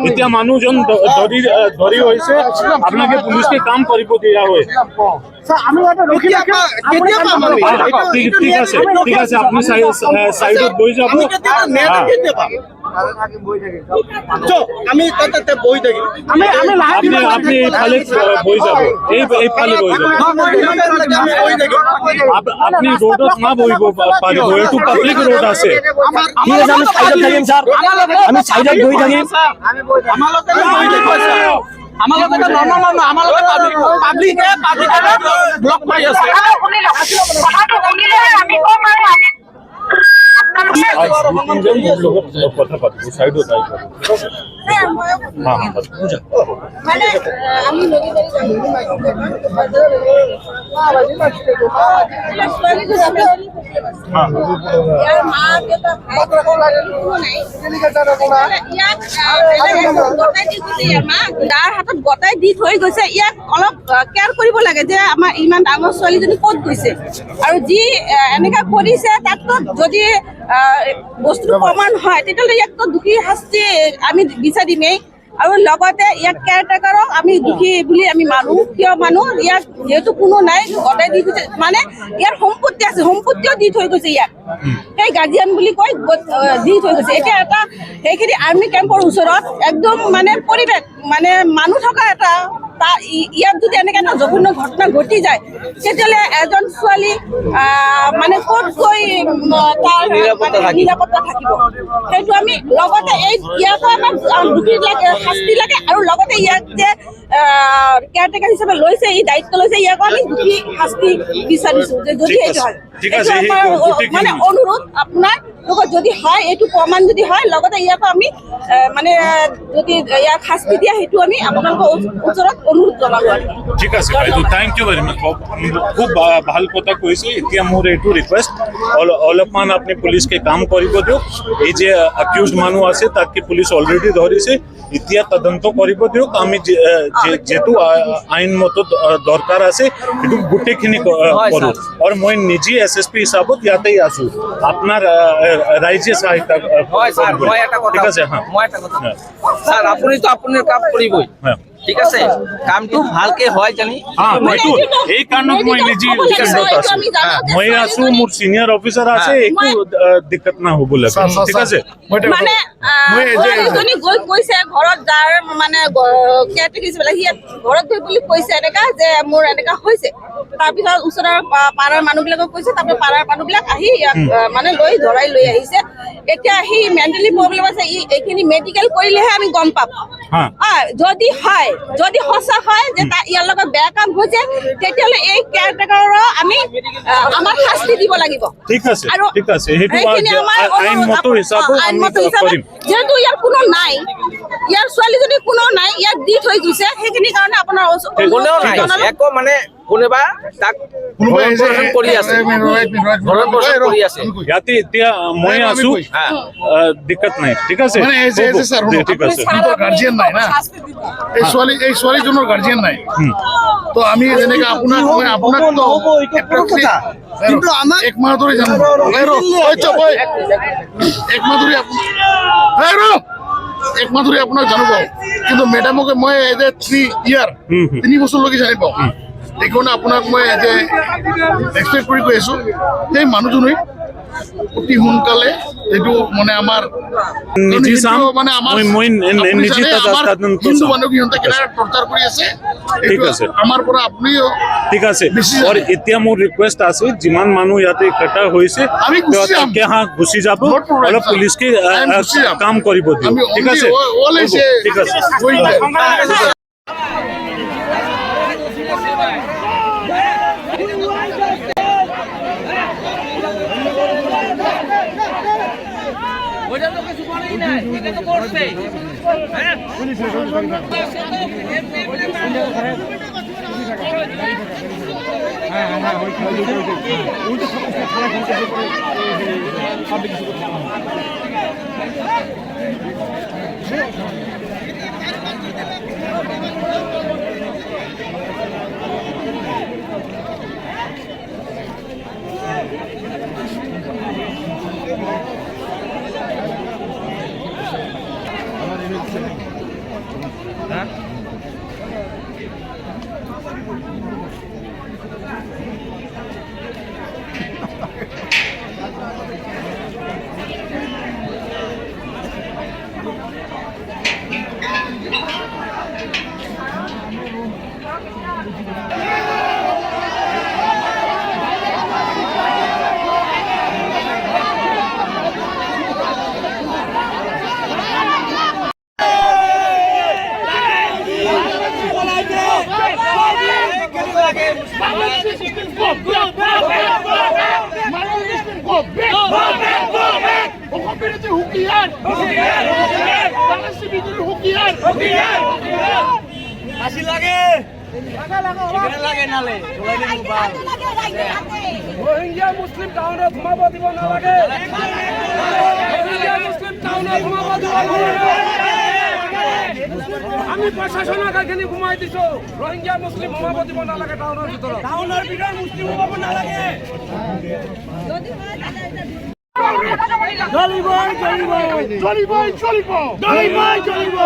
এতিয়া মানুহজন ধৰি হৈছে আপোনাকে পুলিচকে কাম কৰিব দিয়া হয় ঠিক আছে আপনি সাইডত বহি যাব আপনি এইফালে বহি যাব এইফালে বহি যাব আপনি রোডত না বহিব পাৰিব এইটো পাব্লিক ৰোড আছে ঠিক আছে আমি সাইডত থাকিম স্যাৰ আমি সাইডত বহি থাকিম ব্লক কৰি আছে কথা পাতিব সাইডত মানে আমি যাৰ হাতত গতাই দি থৈ গৈছে ইয়াক অলপ কেয়াৰ কৰিব লাগে যে আমাৰ ইমান ডাঙৰ ছোৱালীজনী ক'ত গৈছে আৰু যি এনেকা কৰিছে তাততো যদি বস্তুটো প্ৰমাণ হয় তেতিয়াহ'লে ইয়াকতো দোষী শাস্তি আমি বিচাৰিমেই আৰু লগতে ইয়াক কেয়াৰটেকাৰক আমি দোষী বুলি আমি মানো কিয় মানো ইয়াক যেহেতু কোনো নাই গতাই দি গৈছে মানে ইয়াৰ সম্পত্তি আছে সম্পত্তিও দি থৈ গৈছে ইয়াক সেই গাৰ্জিয়ান বুলি কৈ দি থৈ গৈছে এতিয়া এটা সেইখিনি আৰ্মি কেম্পৰ ওচৰত একদম মানে পৰিৱেশ মানে মানুহ থকা এটা ইয়াত যদি এনেকৈ এটা জঘন্য ঘটনা ঘটি যায় তেতিয়াহ'লে এজন ছোৱালী মানে ক'ত গৈ তাৰ নিৰাপত্তা থাকিব সেইটো আমি লগতে এই ইয়াকো আমাক দোষী লাগে শাস্তি লাগে আৰু লগতে ইয়াক যে কেয়াৰটেকাৰ হিচাপে লৈছে এই দায়িত্ব লৈছে ইয়াকো আমি দোষী শাস্তি বিচাৰিছোঁ যে যদি এইটো হয় মানে অনুৰোধ আপোনাৰ লগত যদি হয় এইটো প্ৰমাণ যদি হয় লগতে ইয়াকো আমি মানে যদি ইয়াক শাস্তি দিয়া সেইটো আমি আপোনালোকৰ ওচৰত অনুৰোধ জনালোঁ ঠিক আছে বাইদেউ থেংক ইউ ভেৰি মাছ খুব ভাল কথা কৈছে এতিয়া মোৰ এইটো ৰিকুৱেষ্ট অলপমান আপুনি পুলিচকে কাম কৰিব দিয়ক এই যে একিউজড মানুহ আছে তাকে পুলিচ অলৰেডি ধৰিছে এতিয়া তদন্ত কৰিব দিয়ক আমি যেটো আইনমত দৰকাৰ আছে সেইটো গোটেইখিনি কৰোঁ আৰু মই নিজে এছএছপি হিচাপত ইয়াতেই আছোঁ আপোনাৰ ৰাইজে সহায়তা ঠিক আছে মই এটা কথা স্যাৰ আপুনি তো আপোনাৰ কাম কৰিবই ঠিক আছে কামটো ভালকে হয় জানি এই কাৰণত মই নিজে মই আছোঁ মোৰ সিনিয়ৰ অফিচাৰ আছে একো দিক্কত না হ'ব লাগে ঠিক আছে মানে এজনী গৈ কৈছে ঘৰত যাৰ মানে কেয়াৰটেকাৰ সি ঘৰত গৈ বুলি কৈছে এনেকা যে মোৰ এনেকা হৈছে তাৰপিছত ওচৰৰ পাৰাৰ মানুহবিলাকক কৈছে তাৰপৰা পাৰাৰ মানুহবিলাক আহি ইয়াক মানে ধৰাই লৈ আহিছে এতিয়া সি মেণ্টেলি প্ৰব্লেম আছে এইখিনি মেডিকেল কৰিলেহে আমি গম পাম যদি হয় যদি সঁচা হয় যে ইয়াৰ লগত বেয়া কাম হৈছে তেতিয়াহ'লে এই কেয়াৰটেকাৰৰ আমি আমাৰ শাস্তি দিব লাগিব ঠিক আছে সেইটো আইনমত হিচাপে যেহেতু ইয়াৰ কোনো নাই ইয়াৰ ছোৱালীজনী কোনো নাই ইয়াক দি থৈ গৈছে সেইখিনি কাৰণে আপোনাৰ একো মানে কোনোবা তাক কৰি আছে ইয়াতে এতিয়া মই আছোঁ দিক্কত নাই ঠিক আছে ঠিক আছে গার্জিয়ান নাই না এই ছোৱালীজনৰ গার্জিয়ান নাই তো আমি যেনেকৈ আপোনাক তো কিন্তু আমাক এক মাহ ধৰি জানো এক মাহ ধৰি আপোনাক জানো পাওঁ কিন্তু মেডামকে মই এজ এ 3 বছৰলৈকে জানি পাওঁ সেইকাৰণে আপোনাক মই এজ এ এক্সপেক্ট কৰি কৈ আছোঁ সেই মানুহজনী অতি সোনকালে এইটো মানে আমাৰ নিজি চাম মানে আমাৰ মই আপুনি নিজি জানে, আমাৰ তদন্ত হিন্দু চাম। মানুহক সিহঁতে কেনেকৈ টৰ্চাৰ কৰি আছে ঠিক এইটো আছে। আমাৰ পৰা আপুনিও ঠিক আছে বেছি আৰু এতিয়া মোৰ ৰিকুৱেষ্ট আছে যিমান মানুহ ইয়াতে ইকঠা হৈছে আমি গুচি যাম। গুচি যাব No problem, অলপ sir. পুলিচকে আমি গুচি যাম। কাম কৰিব দিয়ক আমি ঠিক আছে all is ঠিক আছে going there. ওইটা তো কিছু বলেই নাই, এটা তো করছে। হ্যাঁ? ফাঁসি লাগে লাগে নালে রোহিঙ্গা মুসলিম টাউনে ঘুমাব দিব নালাগে রোহিঙ্গা মুসলিম টাউনে ঘুমাব দিব নালাগে আমি প্রশাসনক এখানে ঘুমাই দিছো রোহিঙ্গা মুসলিম ঘুমাব দিব নালাগে টাউনের ভিতৰত টাউনেৰ ভিতৰত মুসলিম ঘুমাব নালাগে চলিব চলিব চলিব চলিব চলিব চলিব